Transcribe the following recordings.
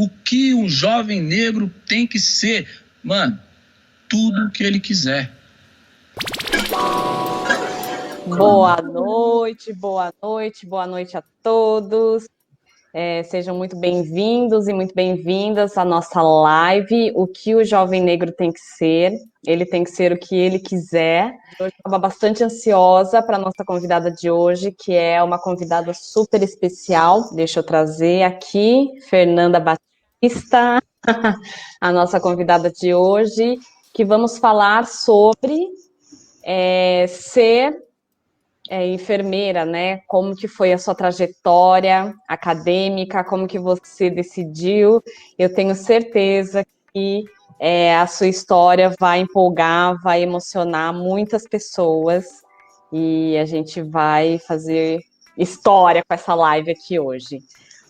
O que um jovem negro tem que ser? Mano, tudo o que ele quiser. Boa noite, boa noite, boa noite a todos. Sejam muito bem-vindos e muito bem-vindas à nossa live, O que o Jovem Negro tem que ser. Ele tem que ser o que ele quiser. Eu estava bastante ansiosa para a nossa convidada de hoje, que é uma convidada super especial. Deixa eu trazer aqui, Fernanda Batista, a nossa convidada de hoje, que vamos falar sobre ser enfermeira, né? Como que foi a sua trajetória acadêmica, como que você decidiu? Eu tenho certeza que a sua história vai empolgar, vai emocionar muitas pessoas e a gente vai fazer história com essa live aqui hoje.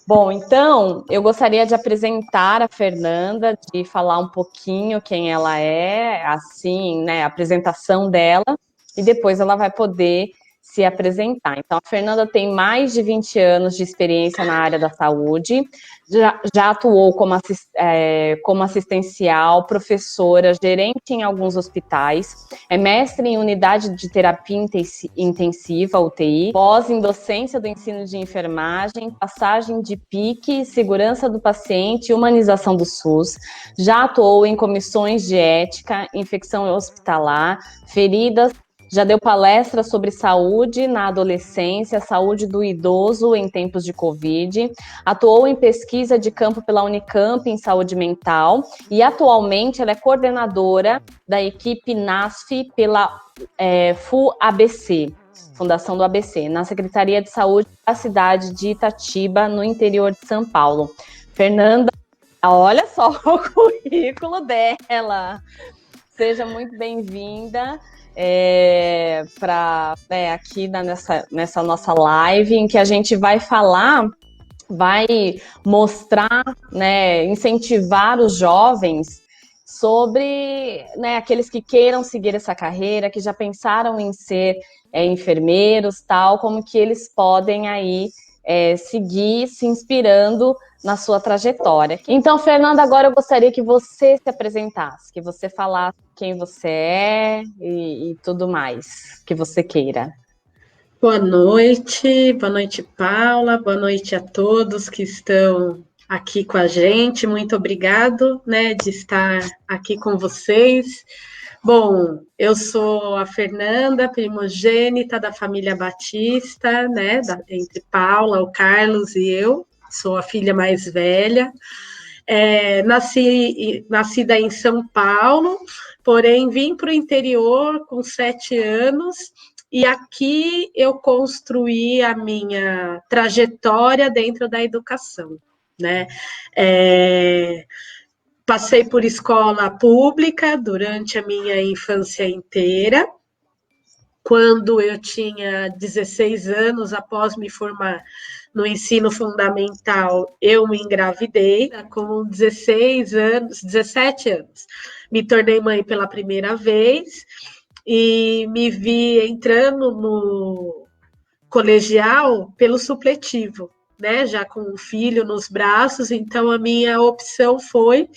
Bom, então, eu gostaria de apresentar a Fernanda, de falar um pouquinho quem ela é, assim, né, a apresentação dela, e depois ela vai poder se apresentar. Então, a Fernanda tem mais de 20 anos de experiência na área da saúde, já atuou como assistencial, professora, gerente em alguns hospitais, é mestre em unidade de terapia intensiva, UTI, pós em docência do ensino de enfermagem, passagem de PIC, segurança do paciente e humanização do SUS, já atuou em comissões de ética, infecção hospitalar, feridas, já deu palestras sobre saúde na adolescência, saúde do idoso em tempos de Covid, atuou em pesquisa de campo pela Unicamp em saúde mental e atualmente ela é coordenadora da equipe NASF pela FUABC, Fundação do ABC, na Secretaria de Saúde da cidade de Itatiba, no interior de São Paulo. Fernanda, olha só o currículo dela. Seja muito bem-vinda. Aqui nessa nossa live, em que a gente vai falar, vai mostrar, né, incentivar os jovens sobre, né, aqueles que queiram seguir essa carreira, que já pensaram em ser enfermeiros, tal, como que eles podem aí seguir se inspirando na sua trajetória. Então, Fernanda, agora eu gostaria que você se apresentasse, que você falasse quem você é e tudo mais que você queira. Boa noite, Paula, boa noite a todos que estão aqui com a gente, muito obrigado, né, de estar aqui com vocês. Bom, eu sou a Fernanda, primogênita da família Batista, né, entre Paula, o Carlos e eu, sou a filha mais velha. Nascida em São Paulo, porém vim para o interior com 7 anos, e aqui eu construí a minha trajetória dentro da educação, né? Passei por escola pública durante a minha infância inteira. Quando eu tinha 16 anos, após me formar no ensino fundamental, eu me engravidei com 16 anos, 17 anos. Me tornei mãe pela primeira vez e me vi entrando no colegial pelo supletivo, né? Já com o filho nos braços, então a minha opção foi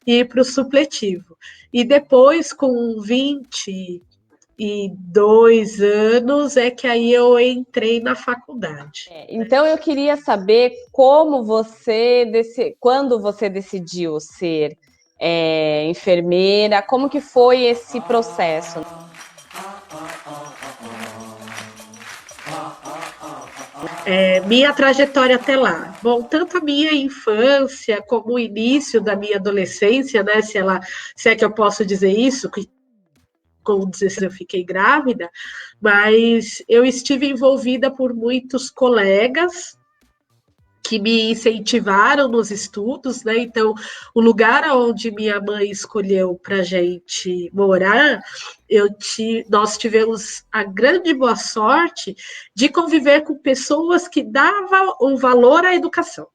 ir para o supletivo. E depois, com 22 anos, é que aí eu entrei na faculdade. Então eu queria saber quando você decidiu ser enfermeira, como que foi esse processo? Minha trajetória até lá. Bom, tanto a minha infância como o início da minha adolescência, né? Se é que eu posso dizer isso, que com 16 eu fiquei grávida, mas eu estive envolvida por muitos colegas que me incentivaram nos estudos, né? Então, o lugar onde minha mãe escolheu para a gente morar, nós tivemos a grande boa sorte de conviver com pessoas que davam um valor à educação,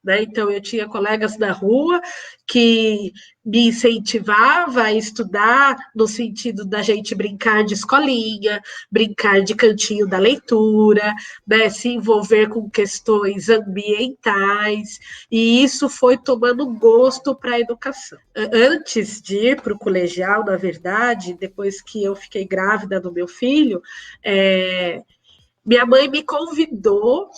né? Então, eu tinha colegas na rua que me incentivava a estudar no sentido da gente brincar de escolinha, brincar de cantinho da leitura, né? Se envolver com questões ambientais, e isso foi tomando gosto para a educação. Antes de ir para o colegial, na verdade, depois que eu fiquei grávida do meu filho, minha mãe me convidou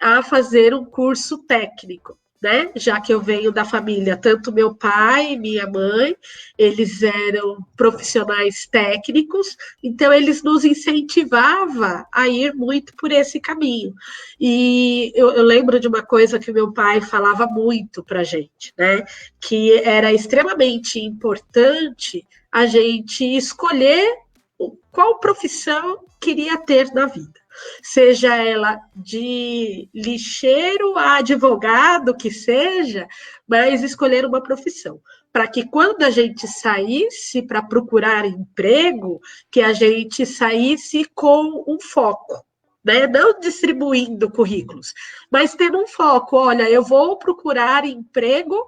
a fazer um curso técnico, né? Já que eu venho da família, tanto meu pai e minha mãe, eles eram profissionais técnicos, então eles nos incentivavam a ir muito por esse caminho. E eu lembro de uma coisa que meu pai falava muito para a gente, né? Que era extremamente importante a gente escolher qual profissão queria ter na vida. Seja ela de lixeiro a advogado, que seja, mas escolher uma profissão. Para que quando a gente saísse para procurar emprego, que a gente saísse com um foco, né? Não distribuindo currículos, mas tendo um foco. Olha, eu vou procurar emprego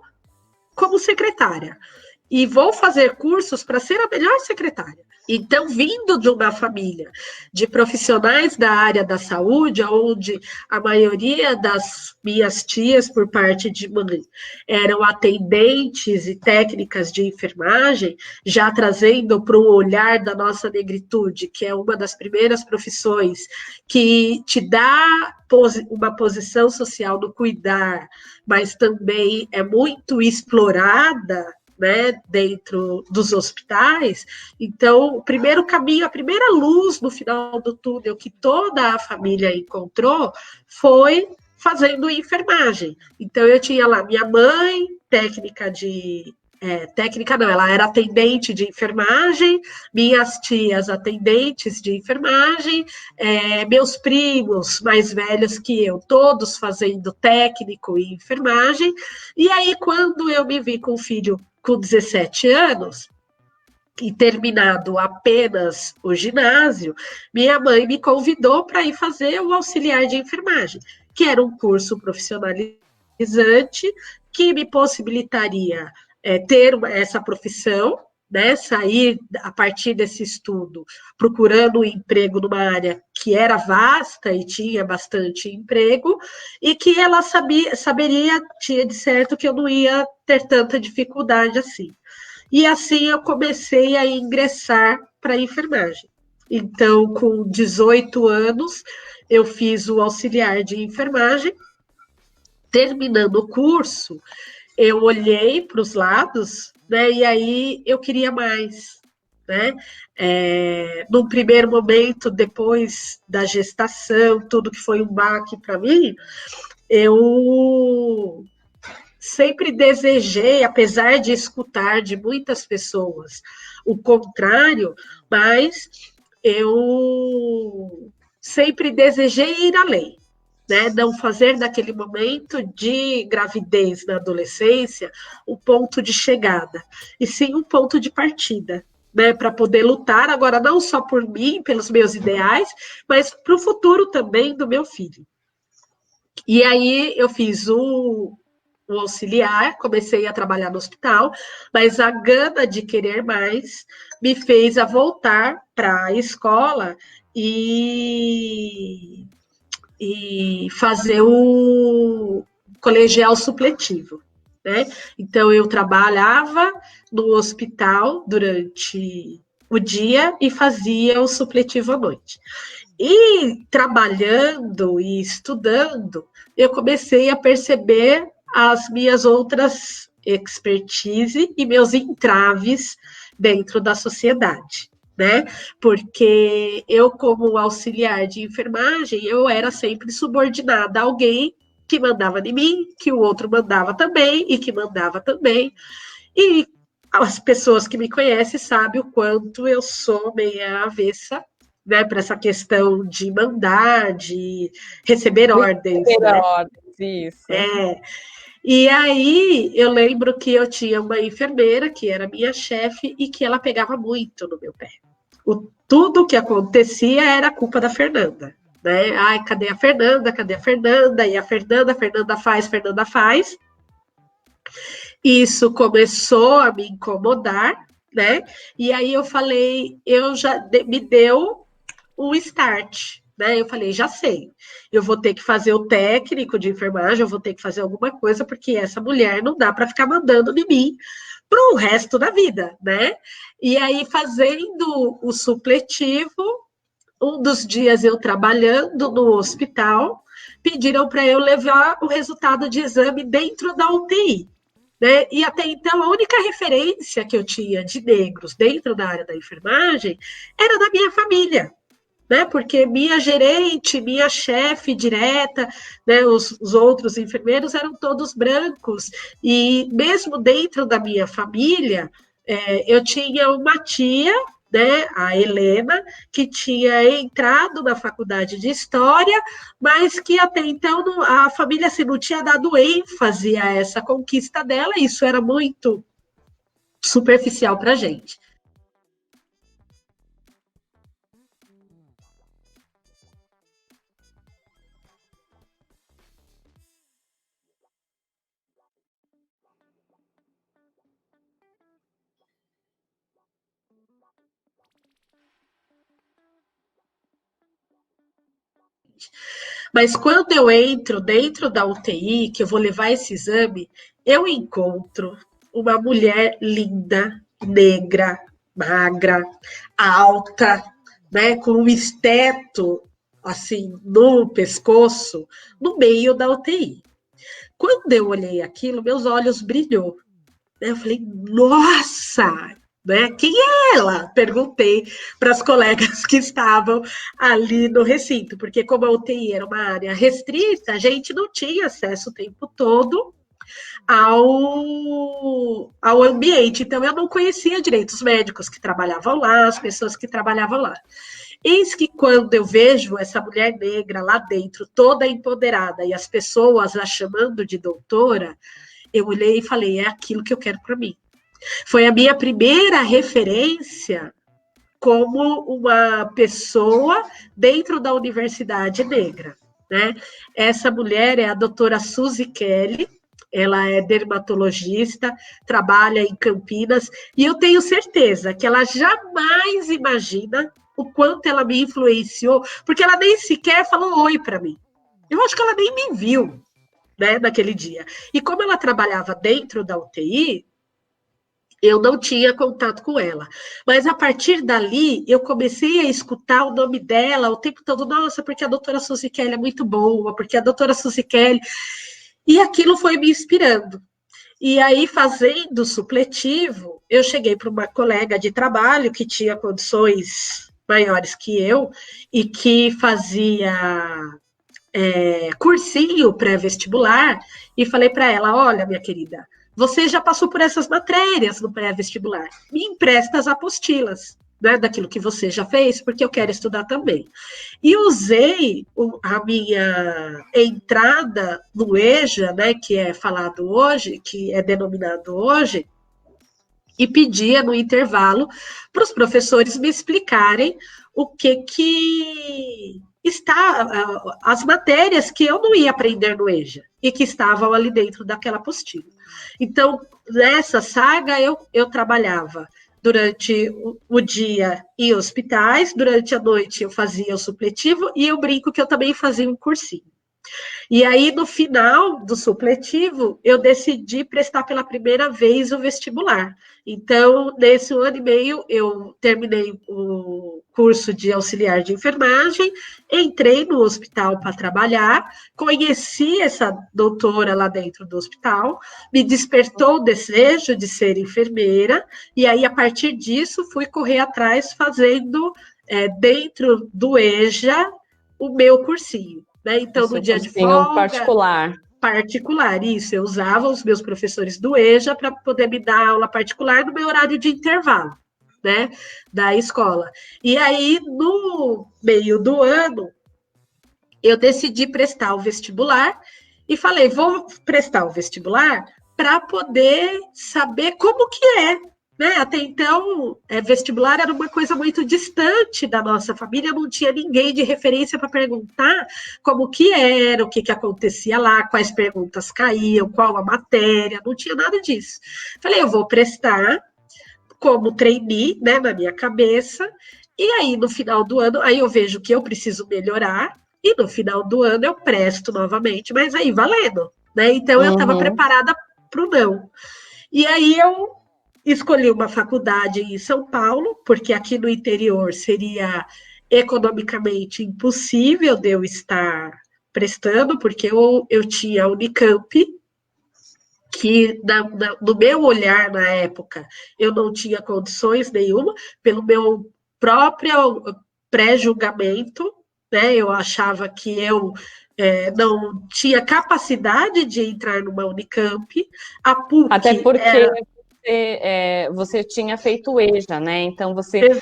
como secretária e vou fazer cursos para ser a melhor secretária. Então, vindo de uma família de profissionais da área da saúde, onde a maioria das minhas tias, por parte de mãe, eram atendentes e técnicas de enfermagem, já trazendo para o olhar da nossa negritude, que é uma das primeiras profissões que te dá uma posição social no cuidar, mas também é muito explorada, né, dentro dos hospitais. Então, o primeiro caminho, a primeira luz no final do túnel que toda a família encontrou foi fazendo enfermagem. Então, eu tinha lá minha mãe, ela era atendente de enfermagem, minhas tias atendentes de enfermagem, meus primos mais velhos que eu, todos fazendo técnico em enfermagem. E aí, quando eu me vi com o filho com 17 anos, e terminado apenas o ginásio, minha mãe me convidou para ir fazer o auxiliar de enfermagem, que era um curso profissionalizante que me possibilitaria ter essa profissão, né, sair a partir desse estudo procurando um emprego numa área que era vasta e tinha bastante emprego, e que ela tinha de certo que eu não ia ter tanta dificuldade assim. E assim eu comecei a ingressar para a enfermagem. Então, com 18 anos, eu fiz o auxiliar de enfermagem. Terminando o curso, eu olhei para os lados, né, e aí eu queria mais, né? Num primeiro momento, depois da gestação, tudo que foi um baque para mim, eu sempre desejei, apesar de escutar de muitas pessoas o contrário, mas eu sempre desejei ir além. Né, não fazer daquele momento de gravidez na adolescência um ponto de chegada, e sim um ponto de partida, né, para poder lutar agora não só por mim, pelos meus ideais, mas para o futuro também do meu filho. E aí eu fiz o auxiliar, comecei a trabalhar no hospital, mas a gana de querer mais me fez a voltar para a escola e fazer o colegial supletivo, né? Então, eu trabalhava no hospital durante o dia e fazia o supletivo à noite. E trabalhando e estudando, eu comecei a perceber as minhas outras expertise e meus entraves dentro da sociedade, né? Porque eu, como auxiliar de enfermagem, eu era sempre subordinada a alguém que mandava em mim, que o outro mandava também, e que mandava também. E as pessoas que me conhecem sabem o quanto eu sou meia avessa, né, para essa questão de mandar, de receber ordens. Receber ordens, isso. E aí, eu lembro que eu tinha uma enfermeira, que era minha chefe, e que ela pegava muito no meu pé. Tudo que acontecia era culpa da Fernanda, né? Ai, cadê a Fernanda? Cadê a Fernanda? E a Fernanda faz. Isso começou a me incomodar, né? E aí eu falei, me deu um start, né? Eu falei, já sei, eu vou ter que fazer o técnico de enfermagem, eu vou ter que fazer alguma coisa, porque essa mulher não dá para ficar mandando em mim para o resto da vida, né? E aí, fazendo o supletivo, um dos dias eu trabalhando no hospital, pediram para eu levar o resultado de exame dentro da UTI. Né? E até então, a única referência que eu tinha de negros dentro da área da enfermagem era da minha família, né? Porque minha gerente, minha chefe direta, né? Os outros enfermeiros eram todos brancos, e mesmo dentro da minha família, eu tinha uma tia, né, a Helena, que tinha entrado na faculdade de História, mas que até então a família assim, não tinha dado ênfase a essa conquista dela, e isso era muito superficial para a gente. Mas quando eu entro dentro da UTI, que eu vou levar esse exame, eu encontro uma mulher linda, negra, magra, alta, né, com um esteto assim no pescoço, no meio da UTI. Quando eu olhei aquilo, meus olhos brilhou. Eu falei, nossa, né? Quem é ela? Perguntei para as colegas que estavam ali no recinto, porque como a UTI era uma área restrita, a gente não tinha acesso o tempo todo ao ambiente. Então, eu não conhecia direito os médicos que trabalhavam lá, as pessoas que trabalhavam lá. Eis que quando eu vejo essa mulher negra lá dentro, toda empoderada, e as pessoas a chamando de doutora, eu olhei e falei, é aquilo que eu quero para mim. Foi a minha primeira referência como uma pessoa dentro da universidade negra, né? Essa mulher é a doutora Suzy Kelly, ela é dermatologista, trabalha em Campinas, e eu tenho certeza que ela jamais imagina o quanto ela me influenciou, porque ela nem sequer falou oi para mim. Eu acho que ela nem me viu, né, naquele dia. E como ela trabalhava dentro da UTI, eu não tinha contato com ela. Mas a partir dali, eu comecei a escutar o nome dela o tempo todo. Nossa, porque a doutora Suzy Kelly é muito boa, porque a doutora Suzy Kelly... E aquilo foi me inspirando. E aí, fazendo supletivo, eu cheguei para uma colega de trabalho que tinha condições maiores que eu e que fazia cursinho pré-vestibular, e falei para ela, olha, minha querida, você já passou por essas matérias no pré-vestibular, me empresta as apostilas, né, daquilo que você já fez, porque eu quero estudar também. E usei a minha entrada no EJA, né, que é falado hoje, que é denominado hoje, e pedia no intervalo para os professores me explicarem o que está, as matérias que eu não ia aprender no EJA e que estavam ali dentro daquela apostila. Então, nessa saga, eu trabalhava durante o dia em hospitais, durante a noite eu fazia o supletivo, e eu brinco que eu também fazia um cursinho. E aí, no final do supletivo, eu decidi prestar pela primeira vez o vestibular. Então, nesse 1 ano e meio, eu terminei o curso de auxiliar de enfermagem, entrei no hospital para trabalhar, conheci essa doutora lá dentro do hospital, me despertou o desejo de ser enfermeira, e aí, a partir disso, fui correr atrás fazendo, dentro do EJA, o meu cursinho. Né? Então, no dia de folga... Particular, isso. Eu usava os meus professores do EJA para poder me dar aula particular no meu horário de intervalo, né, da escola. E aí, no meio do ano, eu decidi prestar o vestibular e falei, vou prestar o vestibular para poder saber como que é, né? Até então, vestibular era uma coisa muito distante da nossa família, não tinha ninguém de referência para perguntar como que era, o que acontecia lá, quais perguntas caíam, qual a matéria, não tinha nada disso. Falei, eu vou prestar como trainee, né, na minha cabeça, e aí no final do ano, aí eu vejo que eu preciso melhorar, e no final do ano eu presto novamente, mas aí valendo, né? Então eu estava preparada para o não. E aí eu escolhi uma faculdade em São Paulo, porque aqui no interior seria economicamente impossível de eu estar prestando, porque eu tinha a Unicamp, que no meu olhar na época eu não tinha condições nenhuma, pelo meu próprio pré-julgamento, né? Eu achava que eu não tinha capacidade de entrar numa Unicamp, a PUC Até porque era... você tinha feito EJA, né? Então você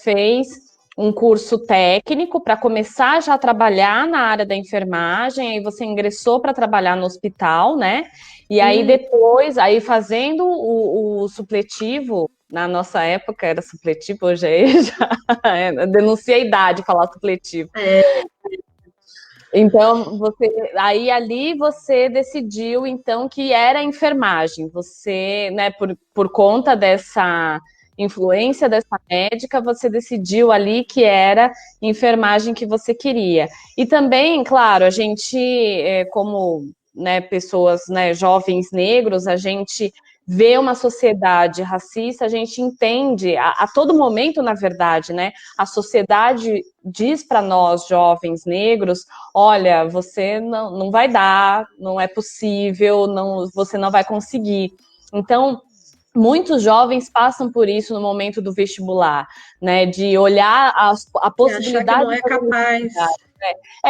fez um curso técnico para começar já a trabalhar na área da enfermagem, aí você ingressou para trabalhar no hospital, né? E aí depois, aí fazendo o supletivo, na nossa época era supletivo, hoje é EJA, denuncia a idade falar supletivo. Então, aí ali você decidiu, então, que era enfermagem. Você, né, por conta dessa influência dessa médica, você decidiu ali que era enfermagem que você queria. E também, claro, a gente, como, né, pessoas, né, jovens negros, a gente vê uma sociedade racista, a gente entende, a todo momento, na verdade, né, a sociedade diz para nós, jovens negros, olha, você não vai dar, não é possível, você não vai conseguir. Então, muitos jovens passam por isso no momento do vestibular, né, de olhar a possibilidade... achar que não é capaz.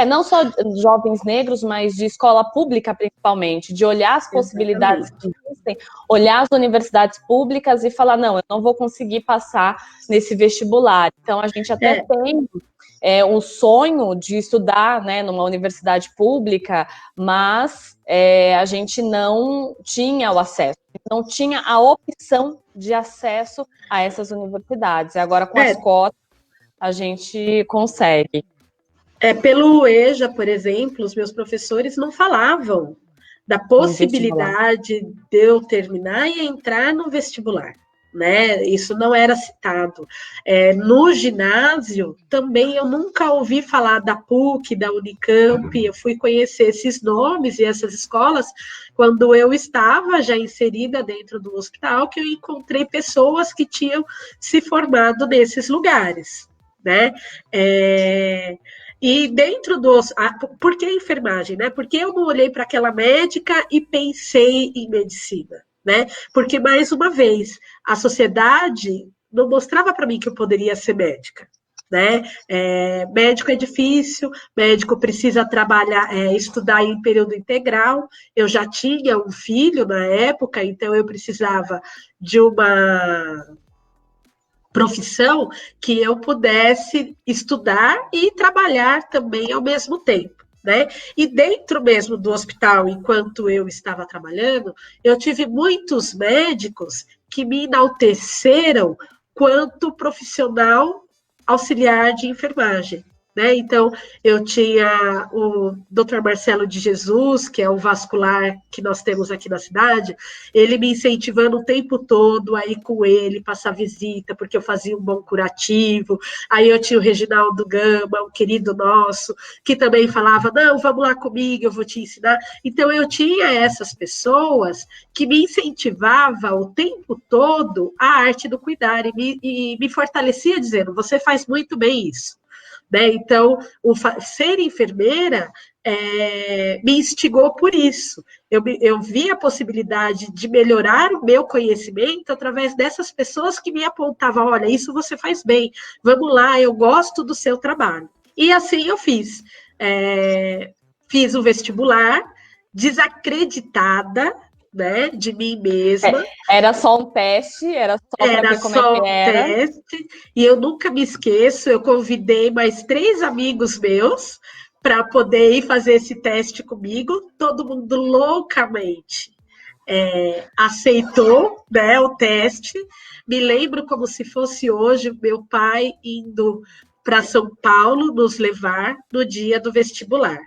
Não só jovens negros, mas de escola pública, principalmente, de olhar as possibilidades que existem, olhar as universidades públicas e falar, não, eu não vou conseguir passar nesse vestibular. Então, a gente até tem um sonho de estudar, né, numa universidade pública, mas a gente não tinha o acesso, não tinha a opção de acesso a essas universidades. E agora, com as cotas, a gente consegue. Pelo EJA, por exemplo, os meus professores não falavam da possibilidade de eu terminar e entrar no vestibular, né? Isso não era citado. No ginásio, também eu nunca ouvi falar da PUC, da Unicamp, eu fui conhecer esses nomes e essas escolas quando eu estava já inserida dentro do hospital, que eu encontrei pessoas que tinham se formado nesses lugares, né? E dentro dos... Por que enfermagem, né? Porque eu não olhei para aquela médica e pensei em medicina, né? Porque, mais uma vez, a sociedade não mostrava para mim que eu poderia ser médica, né? Médico é difícil, médico precisa trabalhar, estudar em período integral. Eu já tinha um filho na época, então eu precisava de uma profissão que eu pudesse estudar e trabalhar também ao mesmo tempo, né? E dentro mesmo do hospital, enquanto eu estava trabalhando, eu tive muitos médicos que me enalteceram quanto profissional auxiliar de enfermagem, né? Então, eu tinha o Dr. Marcelo de Jesus, que é o vascular que nós temos aqui na cidade, ele me incentivando o tempo todo a ir com ele, passar visita, porque eu fazia um bom curativo. Aí eu tinha o Reginaldo Gama, um querido nosso, que também falava, não, vamos lá comigo, eu vou te ensinar. Então, eu tinha essas pessoas que me incentivavam o tempo todo a arte do cuidar e me fortalecia dizendo, você faz muito bem isso. Né? Então, ser enfermeira me instigou por isso. Eu vi a possibilidade de melhorar o meu conhecimento através dessas pessoas que me apontavam, olha, isso você faz bem, vamos lá, eu gosto do seu trabalho. E assim eu fiz. Fiz o vestibular, desacreditada, né, de mim mesma. Era só um teste, era só para ver como é que era. Teste, e eu nunca me esqueço, eu convidei mais 3 amigos meus para poder ir fazer esse teste comigo, todo mundo loucamente aceitou, né, o teste. Me lembro como se fosse hoje, meu pai indo para São Paulo nos levar no dia do vestibular.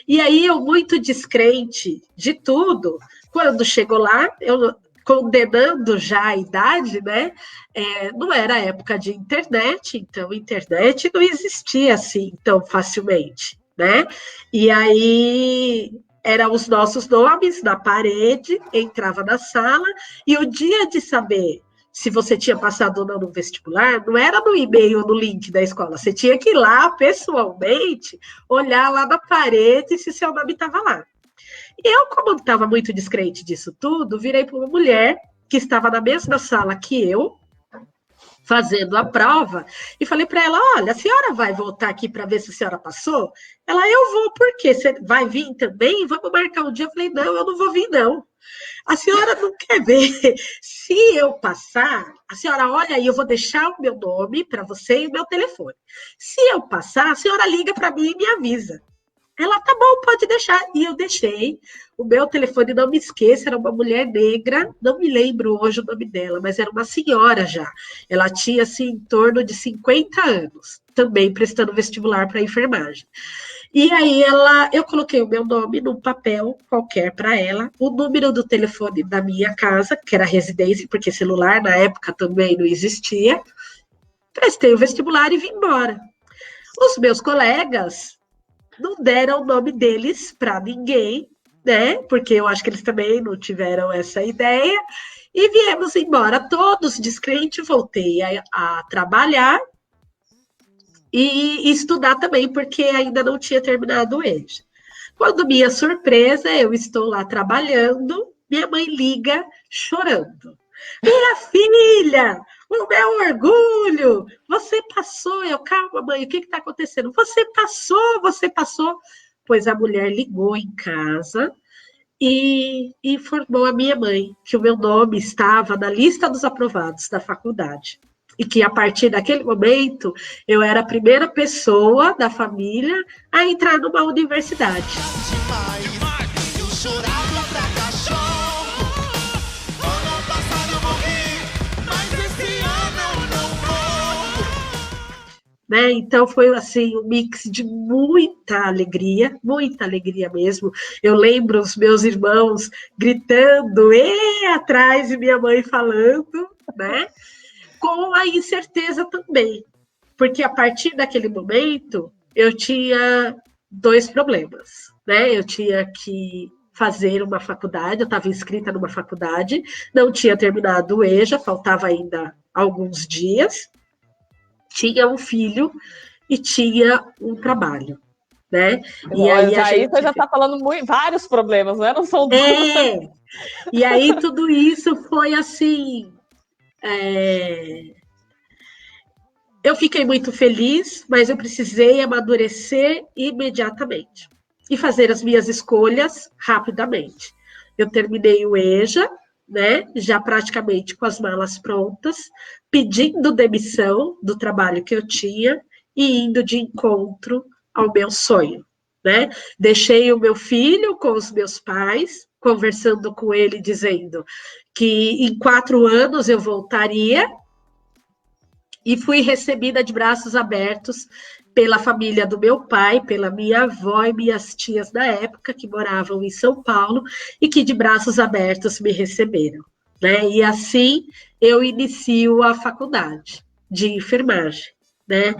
E aí eu, muito descrente de tudo, quando chegou lá, eu condenando já a idade, né? Não era época de internet, então internet não existia assim tão facilmente, né? E aí eram os nossos nomes na parede, entrava na sala, e o dia de saber se você tinha passado ou não no vestibular, não era no e-mail ou no link da escola, você tinha que ir lá pessoalmente, olhar lá na parede se seu nome estava lá. Eu, como estava muito descrente disso tudo, virei para uma mulher que estava na mesma sala que eu, fazendo a prova, e falei para ela, olha, a senhora vai voltar aqui para ver se a senhora passou? Ela, eu vou, por quê? Você vai vir também? Vamos marcar um dia? Eu falei, não, eu não vou vir, não. A senhora não quer ver? Se eu passar, a senhora olha aí, eu vou deixar o meu nome para você e o meu telefone. Se eu passar, a senhora liga para mim e me avisa. Ela, tá bom, pode deixar. E eu deixei. O meu telefone, não me esqueça, era uma mulher negra, não me lembro hoje o nome dela, mas era uma senhora já. Ela tinha, assim, em torno de 50 anos, também prestando vestibular para enfermagem. E aí eu coloquei o meu nome num papel qualquer para ela, o número do telefone da minha casa, que era residência, porque celular na época também não existia. Prestei o vestibular e vim embora. Os meus colegas não deram o nome deles para ninguém, né? Porque eu acho que eles também não tiveram essa ideia. E viemos embora todos descrentes, voltei a trabalhar e estudar também, porque ainda não tinha terminado o EJA. Quando minha surpresa, eu estou lá trabalhando, minha mãe liga chorando. Minha filha, o meu orgulho, você passou. Eu, calma, mãe, o que está acontecendo? Você passou. Pois a mulher ligou em casa e informou a minha mãe que o meu nome estava na lista dos aprovados da faculdade. E que a partir daquele momento eu era a primeira pessoa da família a entrar numa universidade. Né? Então foi assim um mix de muita alegria mesmo. Eu lembro os meus irmãos gritando atrás e minha mãe falando, né? Com a incerteza também, porque a partir daquele momento eu tinha dois problemas, né? Eu tinha que fazer uma faculdade, eu estava inscrita numa faculdade, não tinha terminado o EJA, faltava ainda alguns dias, tinha um filho e tinha um trabalho, né? E aí você já está falando vários problemas, né? Não são dois. E aí tudo isso foi assim. Eu fiquei muito feliz, mas eu precisei amadurecer imediatamente e fazer as minhas escolhas rapidamente. Eu terminei o EJA, né, já praticamente com as malas prontas, pedindo demissão do trabalho que eu tinha e indo de encontro ao meu sonho, né? Deixei o meu filho com os meus pais, conversando com ele, dizendo que em 4 anos eu voltaria, e fui recebida de braços abertos pela família do meu pai, pela minha avó e minhas tias da época, que moravam em São Paulo, e que de braços abertos me receberam, né? E assim eu inicio a faculdade de enfermagem, né?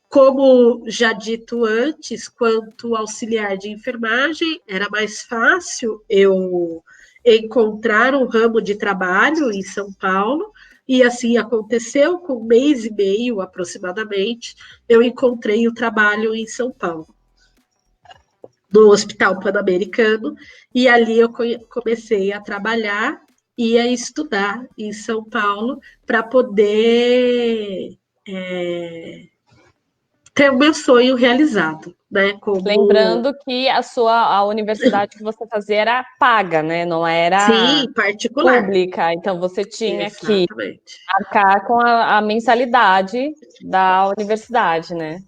Como já dito antes, quanto auxiliar de enfermagem, era mais fácil eu encontrar um ramo de trabalho em São Paulo. E assim aconteceu, com 1 mês e meio aproximadamente, eu encontrei o trabalho em São Paulo, no Hospital Pan-Americano, e ali eu comecei a trabalhar e a estudar em São Paulo para poder ter o meu sonho realizado. Né, Lembrando que a universidade que você fazia era paga, né? Não era particular. Pública, então você tinha que arcar com a mensalidade da universidade, né?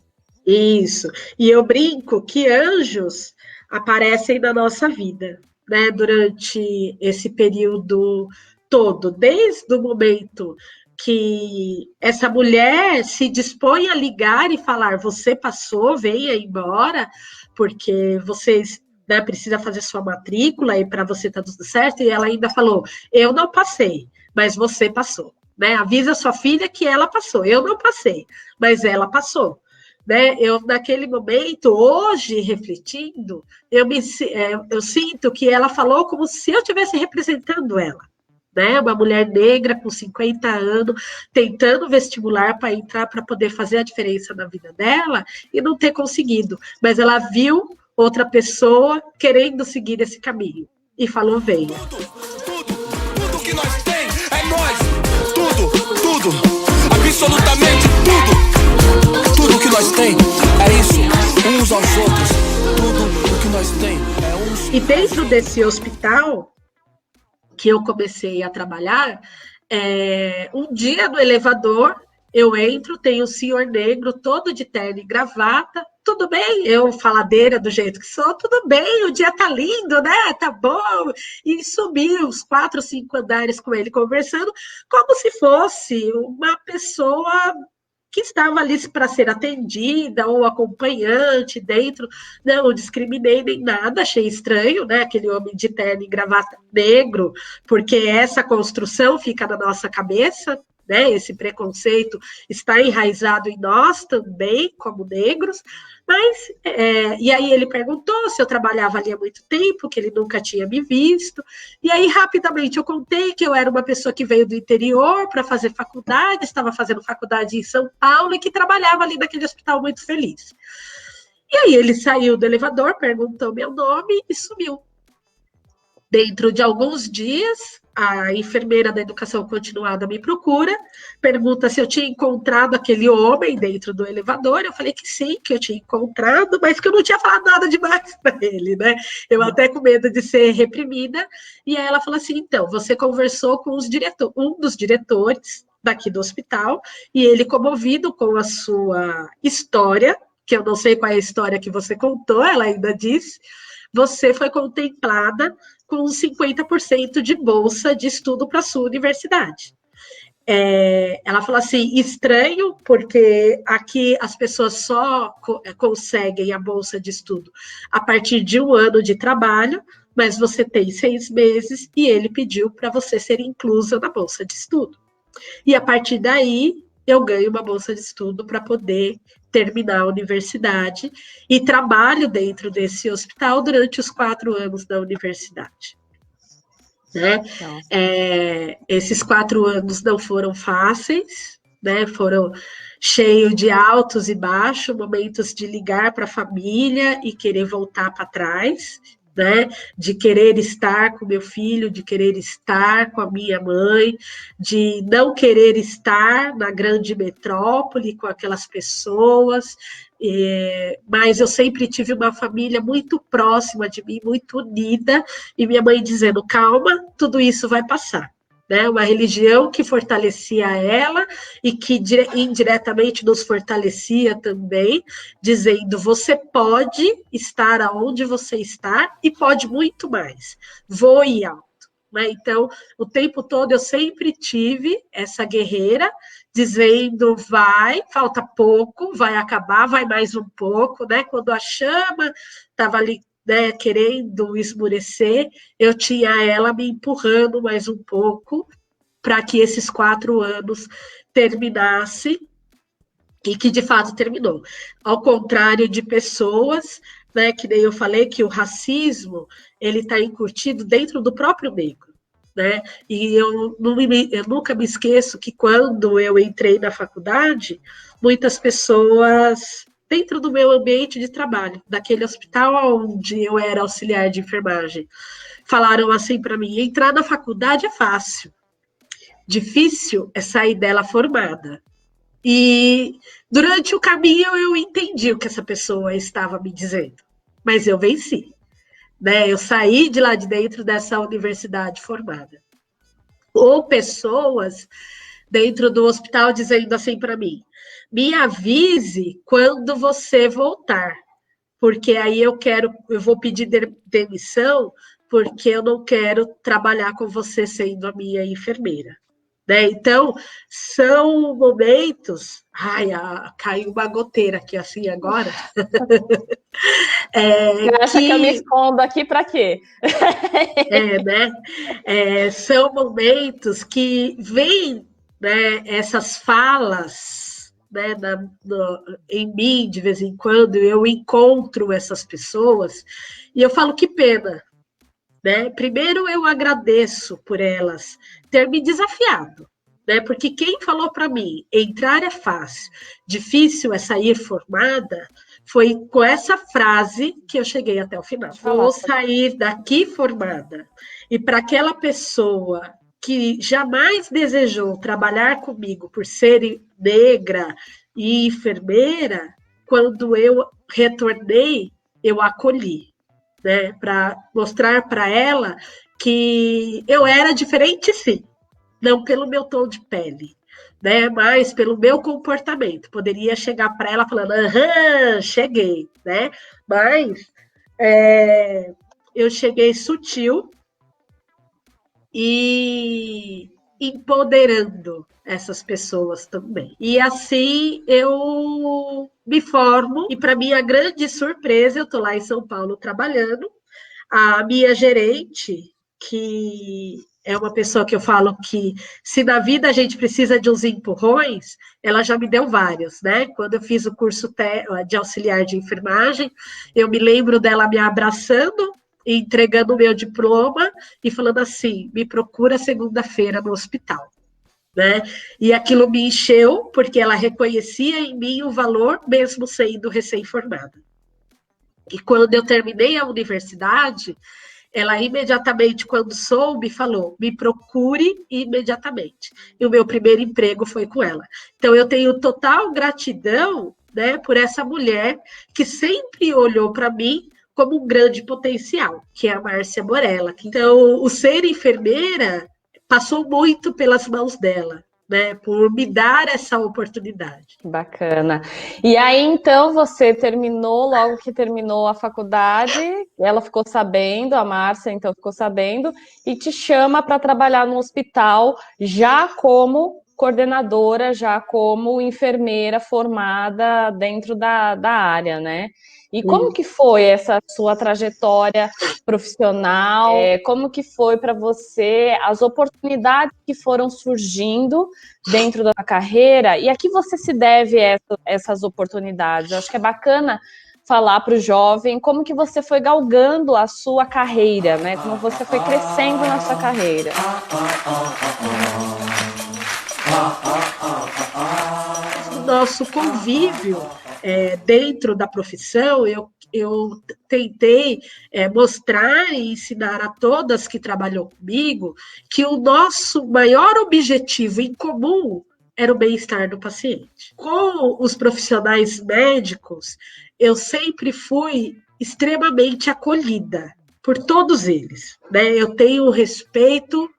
Isso. E eu brinco que anjos aparecem na nossa vida, né, durante esse período todo, desde o momento que essa mulher se dispõe a ligar e falar, você passou, venha embora, porque vocês, né, precisa fazer sua matrícula e para você tá tudo certo, e ela ainda falou, eu não passei, mas você passou, né, avisa sua filha que ela passou, eu não passei, mas ela passou. Né, eu, naquele momento, hoje, refletindo, eu sinto que ela falou como se eu estivesse representando ela. Né, uma mulher negra com 50 anos, tentando vestibular para entrar, para poder fazer a diferença na vida dela, e não ter conseguido. Mas ela viu outra pessoa querendo seguir esse caminho, e falou, venha. Tudo que nós tem é nós. Tudo, absolutamente tudo. Tudo que nós tem é isso, uns aos outros. Tudo o que nós tem é uns. E dentro desse hospital que eu comecei a trabalhar, um dia no elevador, eu entro, tem um senhor negro, todo de terno e gravata, tudo bem, eu faladeira do jeito que sou, tudo bem, o dia tá lindo, né, tá bom, e subi uns 4, 5 andares com ele conversando, como se fosse uma pessoa que estava ali para ser atendida, ou acompanhante dentro, não discriminei nem nada, achei estranho, né, aquele homem de terno e gravata negro, porque essa construção fica na nossa cabeça, né, esse preconceito está enraizado em nós também, como negros, mas, e aí ele perguntou se eu trabalhava ali há muito tempo, que ele nunca tinha me visto, e aí rapidamente eu contei que eu era uma pessoa que veio do interior para fazer faculdade, estava fazendo faculdade em São Paulo e que trabalhava ali naquele hospital muito feliz. E aí ele saiu do elevador, perguntou meu nome e sumiu. Dentro de alguns dias, a enfermeira da educação continuada me procura, pergunta se eu tinha encontrado aquele homem dentro do elevador. Eu falei que sim, que eu tinha encontrado, mas que eu não tinha falado nada demais para ele, né? Eu até com medo de ser reprimida. E aí ela falou assim, então, você conversou com um dos diretores daqui do hospital, e ele, comovido com a sua história, que eu não sei qual é a história que você contou, ela ainda disse, você foi contemplada com 50% de bolsa de estudo para a sua universidade. Ela falou assim, estranho, porque aqui as pessoas só conseguem a bolsa de estudo a partir de 1 ano de trabalho, mas você tem 6 meses e ele pediu para você ser inclusa na bolsa de estudo. E a partir daí, eu ganho uma bolsa de estudo para poder terminar a universidade e trabalho dentro desse hospital durante os 4 anos da universidade. Né? Então, esses 4 anos não foram fáceis, né? Foram cheios de altos e baixos, momentos de ligar para a família e querer voltar para trás, né, de querer estar com meu filho, de querer estar com a minha mãe, de não querer estar na grande metrópole com aquelas pessoas, mas eu sempre tive uma família muito próxima de mim, muito unida, e minha mãe dizendo, calma, tudo isso vai passar. Né, uma religião que fortalecia ela e que indiretamente nos fortalecia também, dizendo, você pode estar aonde você está e pode muito mais, voe alto. Né? Então, o tempo todo eu sempre tive essa guerreira, dizendo, vai, falta pouco, vai acabar, vai mais um pouco, né? Quando a chama estava ali, né, querendo esmurecer, eu tinha ela me empurrando mais um pouco para que esses 4 anos terminasse e que de fato terminou. Ao contrário de pessoas, né, que nem eu falei que o racismo ele está incutido dentro do próprio negro. Né? E eu nunca me esqueço que quando eu entrei na faculdade, muitas pessoas dentro do meu ambiente de trabalho, daquele hospital onde eu era auxiliar de enfermagem, falaram assim para mim, entrar na faculdade é fácil, difícil é sair dela formada. E durante o caminho eu entendi o que essa pessoa estava me dizendo, mas eu venci. Né? Eu saí de lá de dentro dessa universidade formada. Ou pessoas dentro do hospital dizendo assim para mim, me avise quando você voltar, porque aí eu vou pedir demissão, porque eu não quero trabalhar com você sendo a minha enfermeira. Né? Então, são momentos... Ai, caiu uma goteira aqui assim agora. Você acha que eu me escondo aqui para quê? Né? São momentos que vêm, né, essas falas, né, em mim, de vez em quando, eu encontro essas pessoas e eu falo que pena. Né? Primeiro, eu agradeço por elas ter me desafiado, né? Porque quem falou para mim, entrar é fácil, difícil é sair formada, foi com essa frase que eu cheguei até o final. Vou sair daqui formada. E para aquela pessoa que jamais desejou trabalhar comigo por ser negra e enfermeira, quando eu retornei, eu acolhi. Né, para mostrar para ela que eu era diferente, sim, não pelo meu tom de pele, né, mas pelo meu comportamento. Poderia chegar para ela falando, cheguei, né, mas eu cheguei sutil e empoderando essas pessoas também. E assim eu me formo, e para minha grande surpresa, eu estou lá em São Paulo trabalhando, a minha gerente, que é uma pessoa que eu falo que se na vida a gente precisa de uns empurrões, ela já me deu vários, né? Quando eu fiz o curso de auxiliar de enfermagem, eu me lembro dela me abraçando, entregando o meu diploma e falando assim, me procura segunda-feira no hospital. Né? E aquilo me encheu, porque ela reconhecia em mim o valor, mesmo sendo recém-formada. E quando eu terminei a universidade, ela imediatamente, quando soube, falou, me procure imediatamente. E o meu primeiro emprego foi com ela. Então, eu tenho total gratidão, né, por essa mulher que sempre olhou para mim como um grande potencial, que é a Márcia Morella. Então, o ser enfermeira passou muito pelas mãos dela, né, por me dar essa oportunidade. Bacana. E aí, então, você terminou, logo que terminou a faculdade, ela ficou sabendo, a Márcia, então, ficou sabendo, e te chama para trabalhar no hospital, já como coordenadora, já como enfermeira formada dentro da área, né? E como que foi essa sua trajetória profissional? Como que foi para você as oportunidades que foram surgindo dentro da carreira? E a que você se deve essas oportunidades? Eu acho que é bacana falar para o jovem como que você foi galgando a sua carreira, né? Como você foi crescendo na sua carreira. Nosso convívio dentro da profissão, eu tentei mostrar e ensinar a todas que trabalham comigo que o nosso maior objetivo em comum era o bem-estar do paciente. Com os profissionais médicos, eu sempre fui extremamente acolhida por todos eles, né? Eu tenho respeito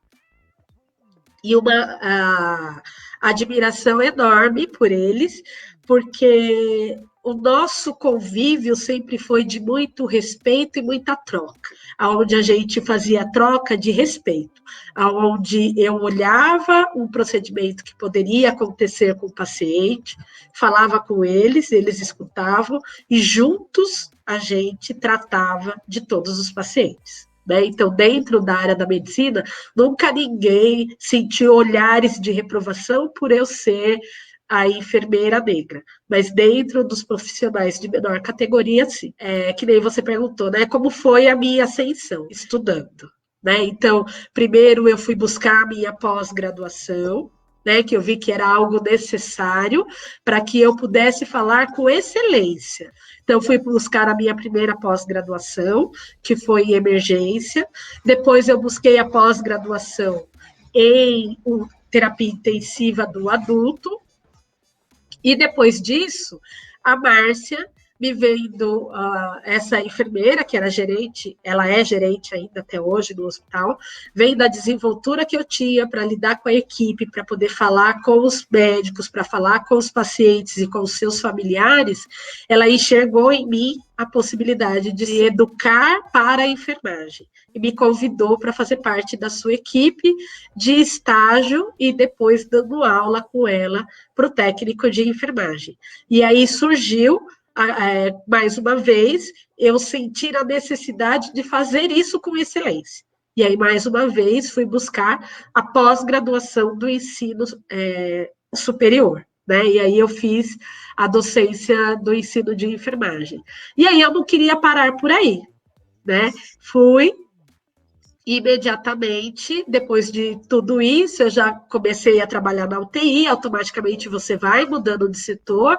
e uma admiração enorme por eles, porque o nosso convívio sempre foi de muito respeito e muita troca, onde a gente fazia troca de respeito, onde eu olhava um procedimento que poderia acontecer com o paciente, falava com eles escutavam, e juntos a gente tratava de todos os pacientes. Né? Então, dentro da área da medicina, nunca ninguém sentiu olhares de reprovação por eu ser a enfermeira negra, mas dentro dos profissionais de menor categoria, sim. Que nem você perguntou, né? Como foi a minha ascensão estudando, né? Então, primeiro eu fui buscar a minha pós-graduação, né? Que eu vi que era algo necessário para que eu pudesse falar com excelência. Então, fui buscar a minha primeira pós-graduação, que foi em emergência. Depois, eu busquei a pós-graduação em terapia intensiva do adulto. E depois disso, a Márcia me vendo essa enfermeira, que era gerente, ela é gerente ainda até hoje no hospital, vendo a desenvoltura que eu tinha para lidar com a equipe, para poder falar com os médicos, para falar com os pacientes e com os seus familiares, ela enxergou em mim a possibilidade de se educar para a enfermagem e me convidou para fazer parte da sua equipe de estágio e depois dando aula com ela para o técnico de enfermagem. E aí surgiu, mais uma vez, eu senti a necessidade de fazer isso com excelência. E aí, mais uma vez, fui buscar a pós-graduação do ensino superior. Né? E aí eu fiz a docência do ensino de enfermagem. E aí eu não queria parar por aí, né? Fui imediatamente, depois de tudo isso, eu já comecei a trabalhar na UTI, automaticamente você vai mudando de setor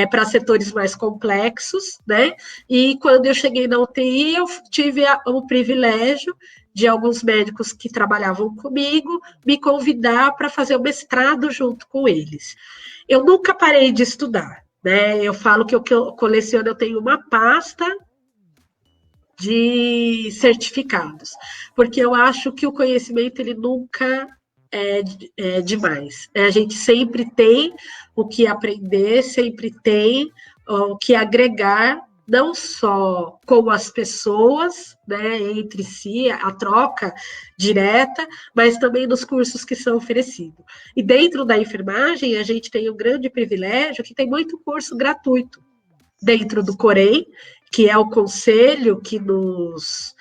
para setores mais complexos, né? E quando eu cheguei na UTI, eu tive o privilégio de alguns médicos que trabalhavam comigo me convidar para fazer o mestrado junto com eles. Eu nunca parei de estudar, né? Eu falo que o que eu coleciono, eu tenho uma pasta de certificados, porque eu acho que o conhecimento, ele nunca é demais. A gente sempre tem o que aprender, sempre tem o que agregar, não só com as pessoas, né, entre si, a troca direta, mas também nos cursos que são oferecidos. E dentro da enfermagem, a gente tem um grande privilégio que tem muito curso gratuito dentro do COREM, que é o conselho que nos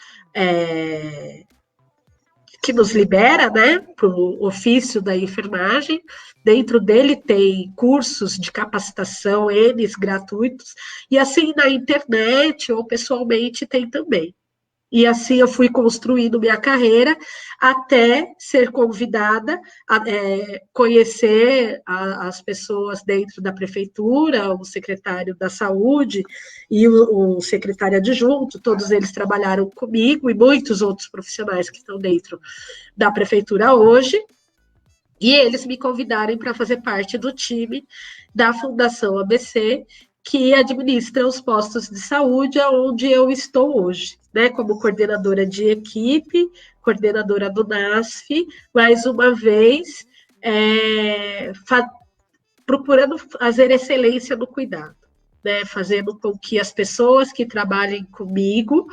libera, né, para o ofício da enfermagem. Dentro dele tem cursos de capacitação, eles gratuitos, e assim na internet ou pessoalmente tem também. E assim eu fui construindo minha carreira até ser convidada a conhecer as pessoas dentro da prefeitura, o secretário da saúde e o secretário adjunto, todos eles trabalharam comigo e muitos outros profissionais que estão dentro da prefeitura hoje, e eles me convidaram para fazer parte do time da Fundação ABC, que administra os postos de saúde onde eu estou hoje, né, como coordenadora de equipe, coordenadora do NASF, mais uma vez, procurando fazer excelência no cuidado, né, fazendo com que as pessoas que trabalhem comigo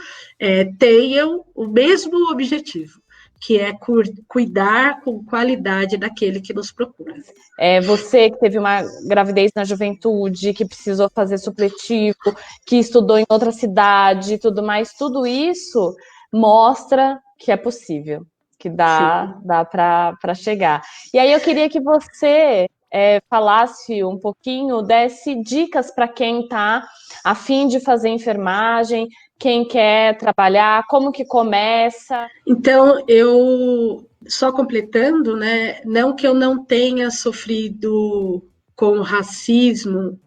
tenham o mesmo objetivo, que é cuidar com qualidade daquele que nos procura. Você que teve uma gravidez na juventude, que precisou fazer supletivo, que estudou em outra cidade e tudo mais, tudo isso mostra que é possível, que dá para chegar. E aí eu queria que você falasse um pouquinho, desse dicas para quem está a fim de fazer enfermagem, quem quer trabalhar, como que começa? Então, eu, só completando, né, não que eu não tenha sofrido com racismo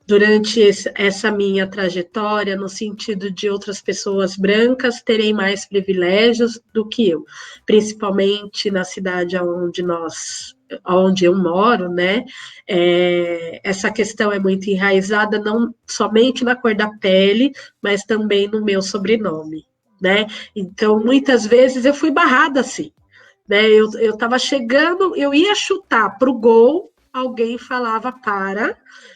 durante essa minha trajetória, no sentido de outras pessoas brancas terem mais privilégios do que eu, principalmente na cidade onde eu moro, né? Essa questão é muito enraizada, não somente na cor da pele, mas também no meu sobrenome, né? Então, muitas vezes eu fui barrada assim, né? Eu estava chegando, eu ia chutar para o gol, alguém falava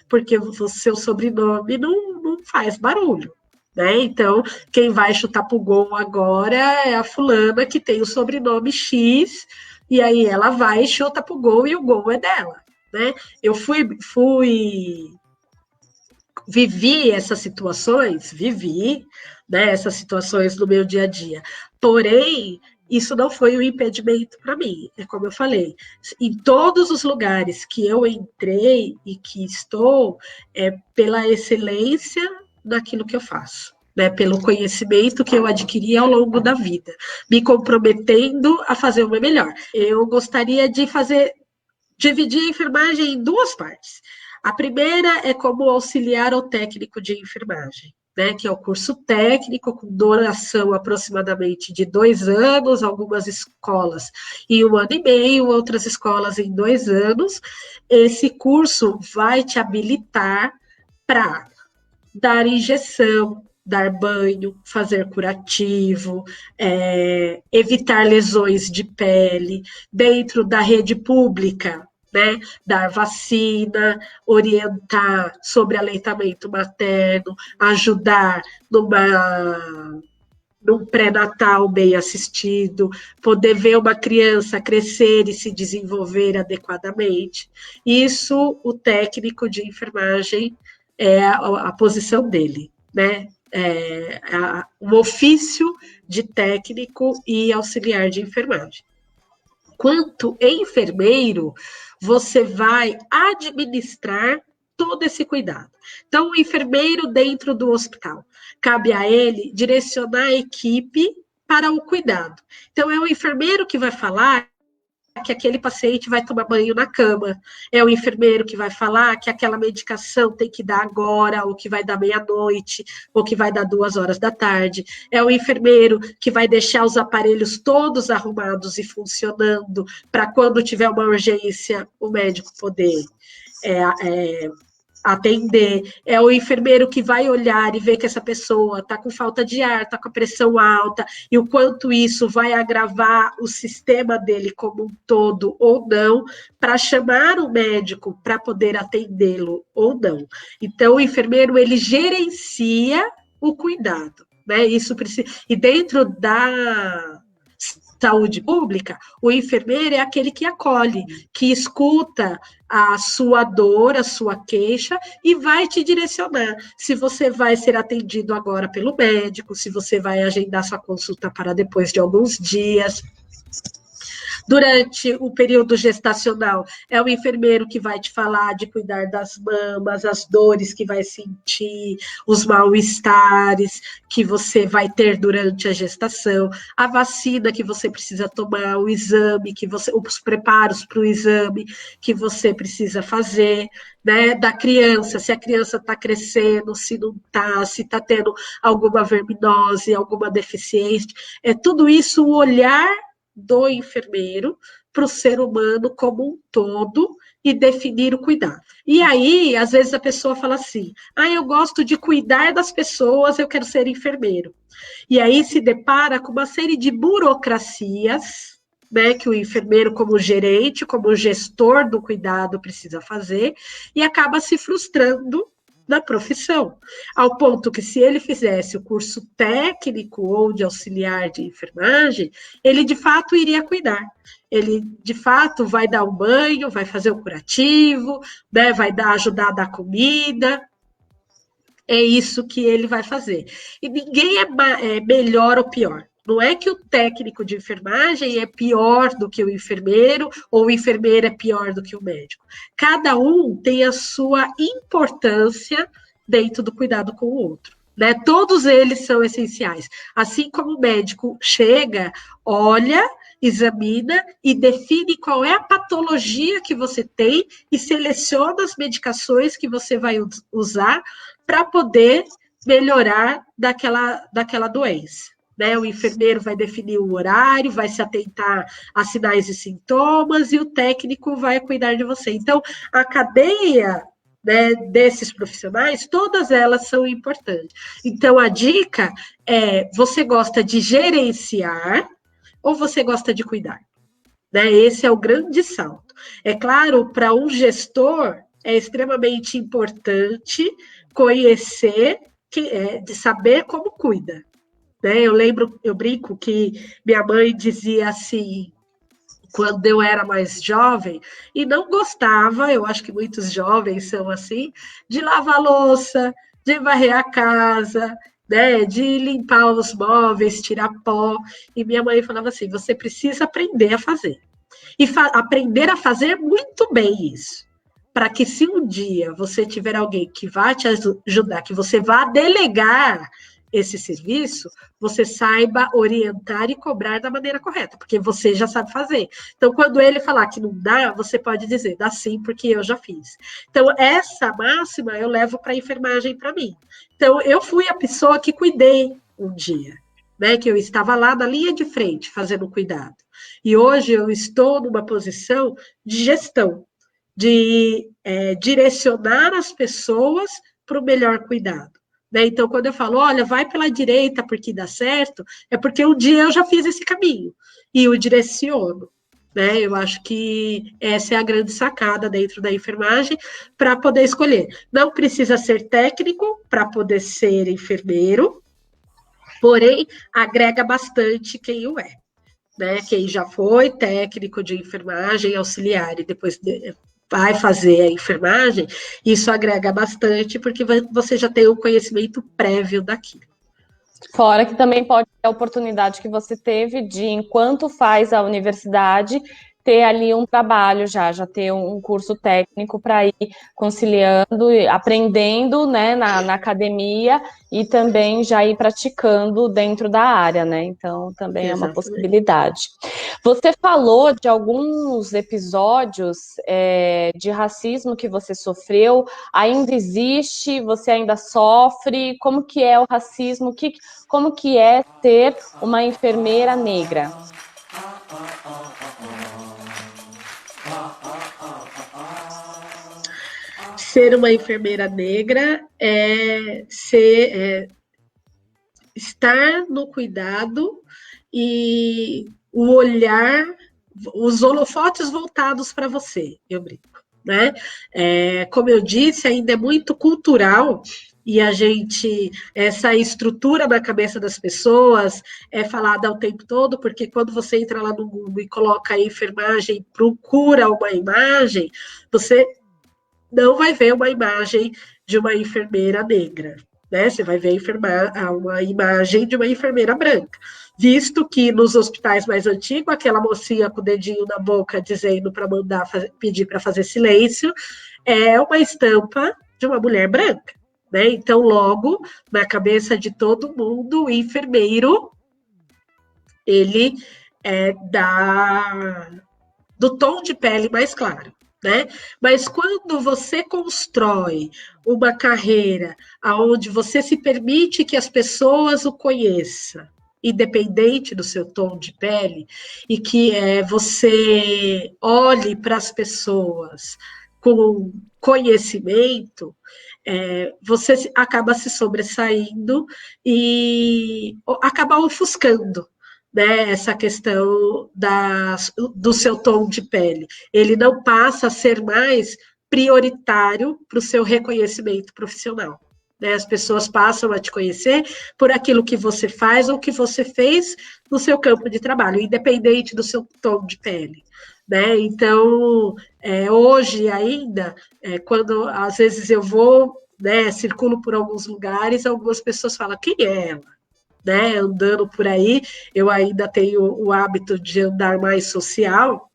porque o seu sobrenome não faz barulho, né? Então, quem vai chutar para o gol agora é a fulana que tem o sobrenome X, e aí ela vai e chuta para o gol e o gol é dela, né? Eu vivi essas situações, né, essas situações no meu dia a dia. Porém, isso não foi um impedimento para mim. É como eu falei, em todos os lugares que eu entrei e que estou, pela excelência daquilo que eu faço, né, pelo conhecimento que eu adquiri ao longo da vida, me comprometendo a fazer o meu melhor. Eu gostaria de dividir a enfermagem em duas partes. A primeira é como auxiliar ao técnico de enfermagem, né, que é o curso técnico, com duração aproximadamente de 2 anos, algumas escolas em 1 ano e meio, outras escolas em 2 anos. Esse curso vai te habilitar para dar injeção, dar banho, fazer curativo, evitar lesões de pele, dentro da rede pública, né? Dar vacina, orientar sobre aleitamento materno, ajudar num pré-natal bem assistido, poder ver uma criança crescer e se desenvolver adequadamente. Isso, o técnico de enfermagem é a posição dele, né? O ofício de técnico e auxiliar de enfermagem. Quanto enfermeiro, você vai administrar todo esse cuidado. Então, o enfermeiro dentro do hospital, cabe a ele direcionar a equipe para o cuidado. Então, é o enfermeiro que vai falar que aquele paciente vai tomar banho na cama, é o enfermeiro que vai falar que aquela medicação tem que dar agora, ou que vai dar meia-noite, ou que vai dar 2 horas da tarde, é o enfermeiro que vai deixar os aparelhos todos arrumados e funcionando, para quando tiver uma urgência, o médico poder atender, é o enfermeiro que vai olhar e ver que essa pessoa está com falta de ar, está com a pressão alta, e o quanto isso vai agravar o sistema dele como um todo ou não, para chamar o médico para poder atendê-lo ou não. Então, o enfermeiro, ele gerencia o cuidado, né? Isso precisa. E dentro da saúde pública, o enfermeiro é aquele que acolhe, que escuta a sua dor, a sua queixa, e vai te direcionar. Se você vai ser atendido agora pelo médico, se você vai agendar sua consulta para depois de alguns dias. Durante o período gestacional, é o enfermeiro que vai te falar de cuidar das mamas, as dores que vai sentir, os mal-estares que você vai ter durante a gestação, a vacina que você precisa tomar, o exame, os preparos para o exame que você precisa fazer, né, da criança, se a criança está crescendo, se não está, se está tendo alguma verminose, alguma deficiência, tudo isso o olhar do enfermeiro para o ser humano como um todo e definir o cuidado. E aí, às vezes a pessoa fala assim, eu gosto de cuidar das pessoas, eu quero ser enfermeiro. E aí se depara com uma série de burocracias, né, que o enfermeiro como gerente, como gestor do cuidado precisa fazer, e acaba se frustrando da profissão, ao ponto que se ele fizesse o curso técnico ou de auxiliar de enfermagem, ele de fato iria cuidar, ele de fato vai dar um banho, vai fazer o curativo, né, vai ajudar a dar comida, é isso que ele vai fazer. E ninguém é melhor ou pior. Não é que o técnico de enfermagem é pior do que o enfermeiro, ou o enfermeiro é pior do que o médico. Cada um tem a sua importância dentro do cuidado com o outro, né? Todos eles são essenciais. Assim como o médico chega, olha, examina e define qual é a patologia que você tem e seleciona as medicações que você vai usar para poder melhorar daquela doença. Né, o enfermeiro vai definir o horário, vai se atentar a sinais e sintomas, e o técnico vai cuidar de você. Então, a cadeia, né, desses profissionais, todas elas são importantes. Então, a dica é, você gosta de gerenciar ou você gosta de cuidar? Né, esse é o grande salto. É claro, para um gestor, é extremamente importante conhecer, de saber como cuida. Né, eu brinco que minha mãe dizia assim, quando eu era mais jovem, e não gostava, eu acho que muitos jovens são assim, de lavar louça, de varrer a casa, né, de limpar os móveis, tirar pó, e minha mãe falava assim, você precisa aprender a fazer. E aprender a fazer muito bem isso, para que se um dia você tiver alguém que vai te ajudar, que você vá delegar esse serviço, você saiba orientar e cobrar da maneira correta, porque você já sabe fazer. Então, quando ele falar que não dá, você pode dizer, dá sim, porque eu já fiz. Então, essa máxima eu levo para a enfermagem para mim. Então, eu fui a pessoa que cuidei um dia, né, que eu estava lá na linha de frente, fazendo cuidado. E hoje eu estou numa posição de gestão, de direcionar as pessoas para o melhor cuidado. Né? Então, quando eu falo, olha, vai pela direita porque dá certo, é porque um dia eu já fiz esse caminho e o direciono. Né? Eu acho que essa é a grande sacada dentro da enfermagem para poder escolher. Não precisa ser técnico para poder ser enfermeiro, porém, agrega bastante quem o é. Né? Quem já foi técnico de enfermagem, auxiliar, e depois vai fazer a enfermagem, isso agrega bastante, porque você já tem o conhecimento prévio daquilo. Fora que também pode ter a oportunidade que você teve de, enquanto faz a universidade, ter ali um trabalho já ter um curso técnico para ir conciliando, aprendendo, né, na academia e também já ir praticando dentro da área, né? Então, também é uma possibilidade. Você falou de alguns episódios de racismo que você sofreu, ainda existe? Você ainda sofre? Como que é o racismo? Como que é ter uma enfermeira negra? Ser uma enfermeira negra é estar no cuidado e o olhar, os holofotes voltados para você, eu brinco, né? Como eu disse, ainda é muito cultural e essa estrutura na cabeça das pessoas é falada o tempo todo, porque quando você entra lá no Google e coloca a enfermagem, procura uma imagem, você não vai ver uma imagem de uma enfermeira negra, né? Você vai ver uma imagem de uma enfermeira branca, visto que nos hospitais mais antigos, aquela mocinha com o dedinho na boca dizendo para pedir para fazer silêncio, é uma estampa de uma mulher branca, né? Então, logo, na cabeça de todo mundo, o enfermeiro, ele é do tom de pele mais claro. Né? Mas quando você constrói uma carreira onde você se permite que as pessoas o conheçam, independente do seu tom de pele, e que você olhe para as pessoas com conhecimento, você acaba se sobressaindo e acaba ofuscando, né, essa questão do seu tom de pele. Ele não passa a ser mais prioritário para o seu reconhecimento profissional. Né? As pessoas passam a te conhecer por aquilo que você faz ou que você fez no seu campo de trabalho, independente do seu tom de pele. Né? Então, hoje ainda, quando às vezes eu vou, né, circulo por alguns lugares, algumas pessoas falam, quem é ela? Né, andando por aí, eu ainda tenho o hábito de andar mais social,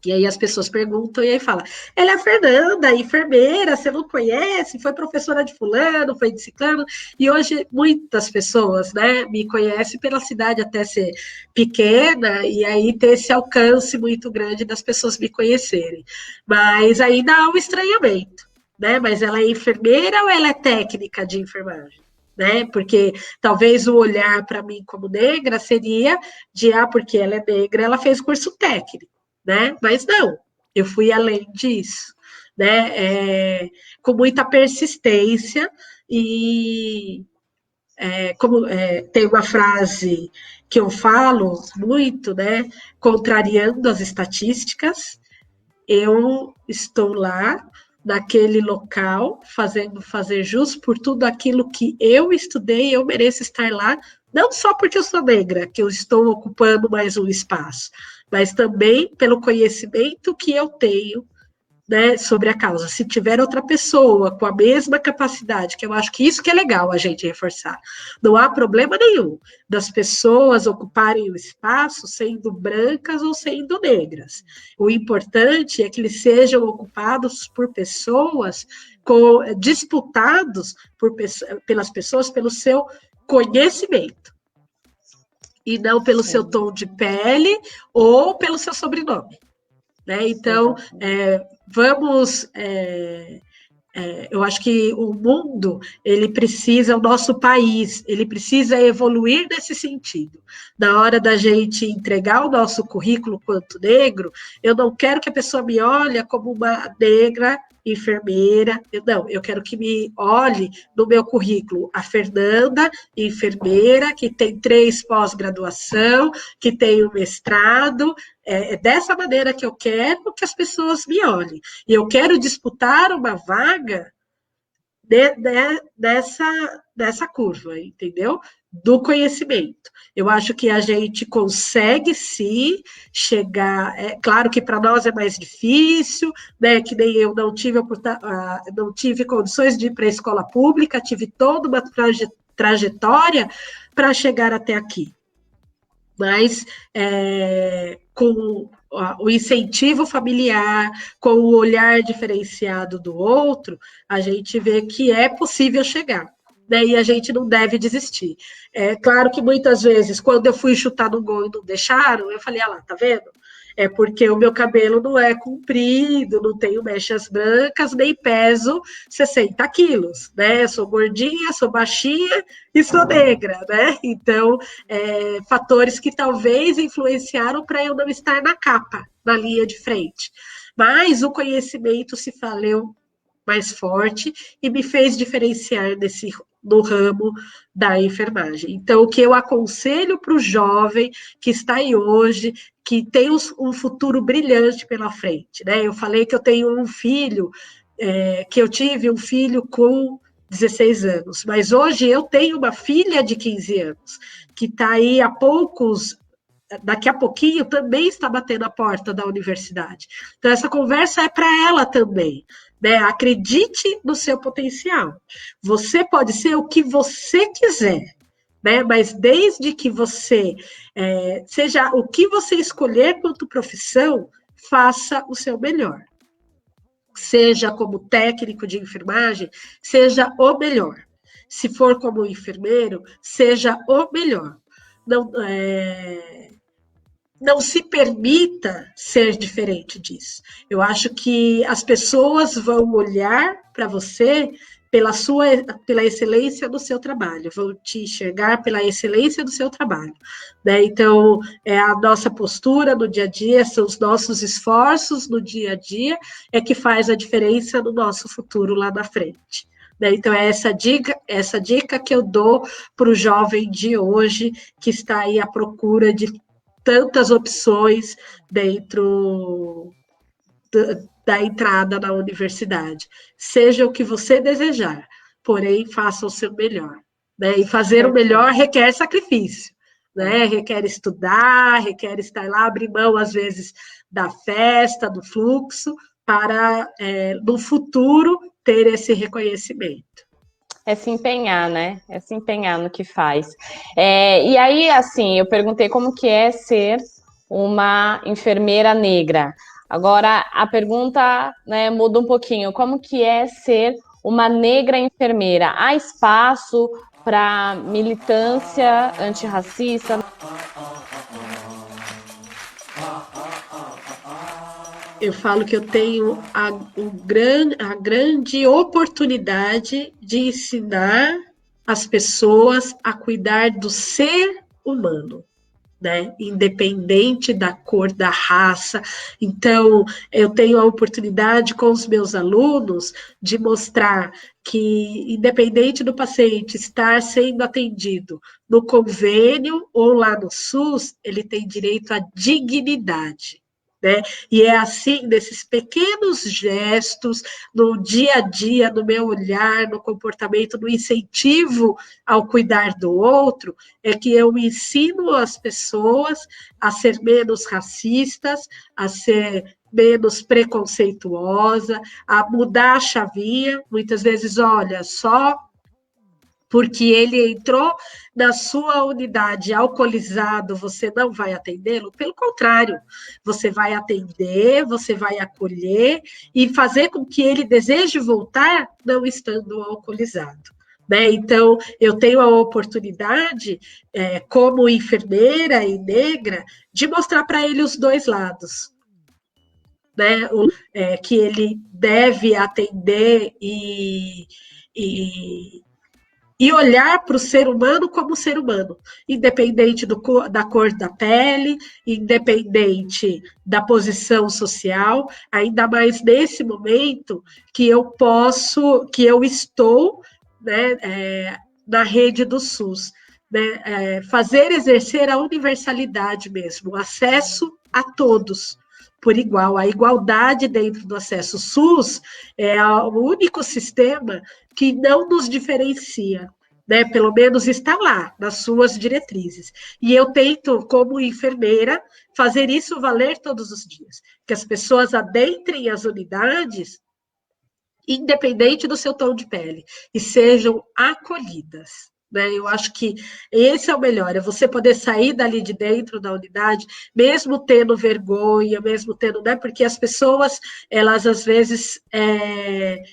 e aí as pessoas perguntam, e aí fala, ela é a Fernanda, a enfermeira, você não conhece? Foi professora de fulano, foi de ciclano, e hoje muitas pessoas, né, me conhecem pela cidade até ser pequena, e aí ter esse alcance muito grande das pessoas me conhecerem, mas ainda há um estranhamento, né, mas ela é enfermeira ou ela é técnica de enfermagem? Né? Porque talvez o olhar para mim como negra seria porque ela é negra, ela fez curso técnico, né? Mas não, eu fui além disso, né? Com muita persistência e tem uma frase que eu falo muito, né? Contrariando as estatísticas, eu estou lá naquele local, fazer jus por tudo aquilo que eu estudei, eu mereço estar lá, não só porque eu sou negra, que eu estou ocupando mais um espaço, mas também pelo conhecimento que eu tenho, né, sobre a causa. Se tiver outra pessoa com a mesma capacidade, que eu acho que isso que é legal a gente reforçar, não há problema nenhum das pessoas ocuparem o espaço sendo brancas ou sendo negras. O importante é que eles sejam ocupados por pessoas, disputados pelas pessoas pelo seu conhecimento, e não pelo seu tom de pele ou pelo seu sobrenome. Né? Então, eu acho que o mundo, o nosso país, ele precisa evoluir nesse sentido. Na hora da gente entregar o nosso currículo quanto negro, eu não quero que a pessoa me olhe como uma negra enfermeira. Eu quero que me olhe no meu currículo a Fernanda, enfermeira, que tem 3 pós-graduação, que tem um mestrado. É dessa maneira que eu quero que as pessoas me olhem. E eu quero disputar uma vaga dessa curva, entendeu? Do conhecimento. Eu acho que a gente consegue sim chegar. É claro que para nós é mais difícil, né? Que nem eu não tive condições de ir para a escola pública, tive toda uma trajetória para chegar até aqui. Mas com o incentivo familiar, com o olhar diferenciado do outro, a gente vê que é possível chegar, né? E a gente não deve desistir. É claro que muitas vezes, quando eu fui chutar no gol e não deixaram, eu falei, lá, tá vendo? É porque o meu cabelo não é comprido, não tenho mechas brancas, nem peso 60 quilos, né? Sou gordinha, sou baixinha e sou negra, né? Então, fatores que talvez influenciaram para eu não estar na capa, na linha de frente. Mas o conhecimento se valeu mais forte e me fez diferenciar no ramo da enfermagem. Então, o que eu aconselho para o jovem que está aí hoje, que tem um futuro brilhante pela frente, né? Eu falei que eu tenho um filho, que eu tive um filho com 16 anos, mas hoje eu tenho uma filha de 15 anos, que está aí daqui a pouquinho também está batendo a porta da universidade. Então, essa conversa é para ela também, né? Acredite no seu potencial. Você pode ser o que você quiser, né? Mas desde que você seja o que você escolher quanto profissão, faça o seu melhor. Seja como técnico de enfermagem, seja o melhor. Se for como enfermeiro, seja o melhor. Não se permita ser diferente disso. Eu acho que as pessoas vão olhar para você pela excelência do seu trabalho, vão te enxergar pela excelência do seu trabalho, né? Então, a nossa postura no dia a dia, são os nossos esforços no dia a dia, que faz a diferença no nosso futuro lá na frente. Então, é essa dica que eu dou para o jovem de hoje, que está aí à procura de tantas opções dentro da entrada na universidade. Seja o que você desejar, porém, faça o seu melhor, né? E fazer o melhor requer sacrifício, né? Requer estudar, requer estar lá, abrir mão, às vezes, da festa, do fluxo, para, no futuro, ter esse reconhecimento. É se empenhar, né? É se empenhar no que faz. E aí, assim, eu perguntei como que é ser uma enfermeira negra. Agora, a pergunta, né, muda um pouquinho. Como que é ser uma negra enfermeira? Há espaço para militância antirracista? Eu falo que eu tenho a grande oportunidade de ensinar as pessoas a cuidar do ser humano, né? Independente da cor, da raça. Então, eu tenho a oportunidade com os meus alunos de mostrar que, independente do paciente estar sendo atendido no convênio ou lá no SUS, ele tem direito à dignidade, né? E é assim, nesses pequenos gestos, no dia a dia, no meu olhar, no comportamento, no incentivo ao cuidar do outro, é que eu ensino as pessoas a ser menos racistas, a ser menos preconceituosa, a mudar a chavinha. Muitas vezes, olha, só porque ele entrou na sua unidade alcoolizado, você não vai atendê-lo? Pelo contrário, você vai atender, você vai acolher e fazer com que ele deseje voltar não estando alcoolizado, né? Então, eu tenho a oportunidade, como enfermeira e negra, de mostrar para ele os dois lados, né? Que ele deve atender e e olhar para o ser humano como ser humano, independente da cor da pele, independente da posição social, ainda mais nesse momento que eu estou, né, na rede do SUS, né, exercer a universalidade mesmo, o acesso a todos por igual. A igualdade dentro do acesso SUS é o único sistema que não nos diferencia, né? Pelo menos está lá, nas suas diretrizes. E eu tento, como enfermeira, fazer isso valer todos os dias, que as pessoas adentrem as unidades, independente do seu tom de pele, e sejam acolhidas. Né? Eu acho que esse é o melhor, é você poder sair dali de dentro da unidade, mesmo tendo vergonha, mesmo tendo, né? Porque as pessoas, elas às vezes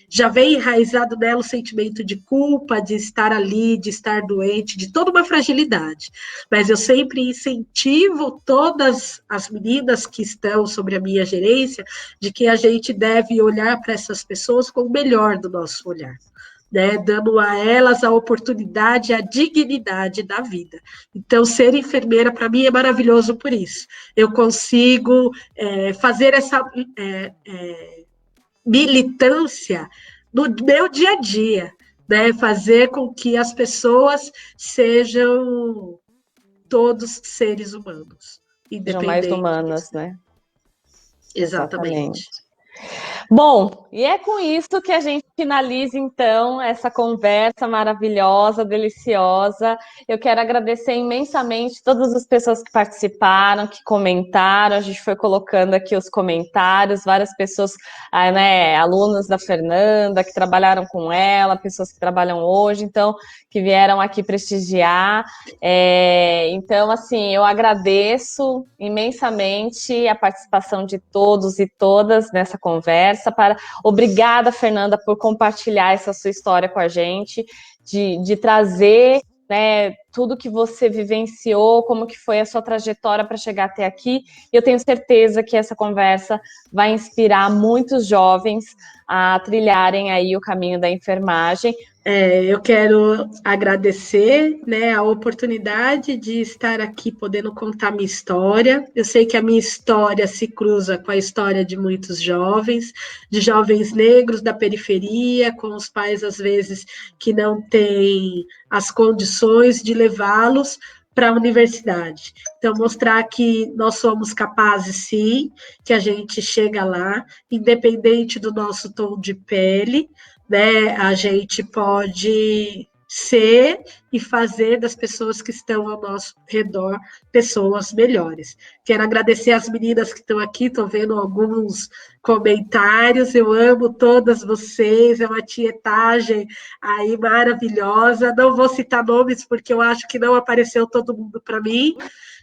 já vem enraizado nela o sentimento de culpa, de estar ali, de estar doente, de toda uma fragilidade. Mas eu sempre incentivo todas as meninas que estão sobre a minha gerência, de que a gente deve olhar para essas pessoas com o melhor do nosso olhar. Né, dando a elas a oportunidade, a dignidade da vida. Então, ser enfermeira, para mim, é maravilhoso por isso. Eu consigo fazer essa militância no meu dia a dia, né, fazer com que as pessoas sejam todos seres humanos. Sejam mais humanas, né? Exatamente. Bom, e é com isso que a gente finaliza, então, essa conversa maravilhosa, deliciosa. Eu quero agradecer imensamente todas as pessoas que participaram, que comentaram. A gente foi colocando aqui os comentários, várias pessoas, né, alunos da Fernanda, que trabalharam com ela, pessoas que trabalham hoje, então, que vieram aqui prestigiar. Então, assim, eu agradeço imensamente a participação de todos e todas nessa conversa. Obrigada, Fernanda, por compartilhar essa sua história com a gente, de trazer, né, tudo que você vivenciou, como que foi a sua trajetória para chegar até aqui. Eu tenho certeza que essa conversa vai inspirar muitos jovens a trilharem aí o caminho da enfermagem. Eu quero agradecer, né, a oportunidade de estar aqui podendo contar minha história. Eu sei que a minha história se cruza com a história de muitos jovens, de jovens negros da periferia, com os pais, às vezes, que não têm as condições de levá-los para a universidade. Então, mostrar que nós somos capazes, sim, que a gente chega lá, independente do nosso tom de pele, né, a gente pode ser e fazer das pessoas que estão ao nosso redor pessoas melhores. Quero agradecer as meninas que estão aqui, estou vendo alguns comentários, eu amo todas vocês, é uma tietagem aí maravilhosa, não vou citar nomes porque eu acho que não apareceu todo mundo para mim.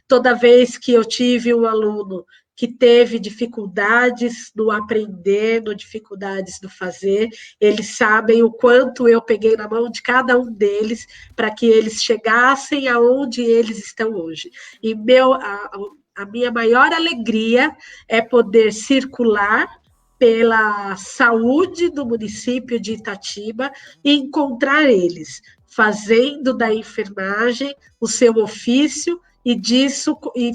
Toda vez que eu tive um aluno que teve dificuldades no aprender, dificuldades no fazer, eles sabem o quanto eu peguei na mão de cada um deles para que eles chegassem aonde eles estão hoje. E a minha maior alegria é poder circular pela saúde do município de Itatiba e encontrar eles, fazendo da enfermagem o seu ofício e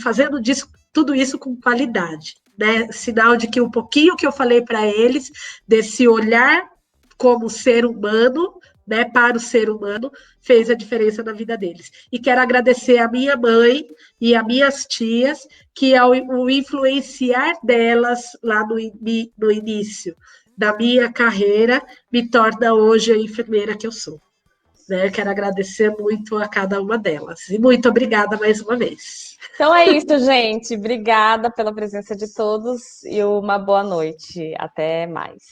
fazendo disso tudo isso com qualidade, né? Sinal de que um pouquinho que eu falei para eles, desse olhar como ser humano, né, para o ser humano, fez a diferença na vida deles. E quero agradecer a minha mãe e as minhas tias, que ao influenciar delas lá no início da minha carreira, me torna hoje a enfermeira que eu sou. Né? Quero agradecer muito a cada uma delas. E muito obrigada mais uma vez. Então é isso, gente. Obrigada pela presença de todos e uma boa noite. Até mais.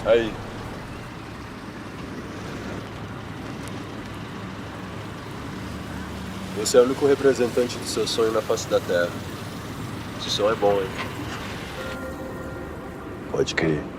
Aí. Você é o único representante do seu sonho na face da Terra. Esse som é bom, hein? Pode crer.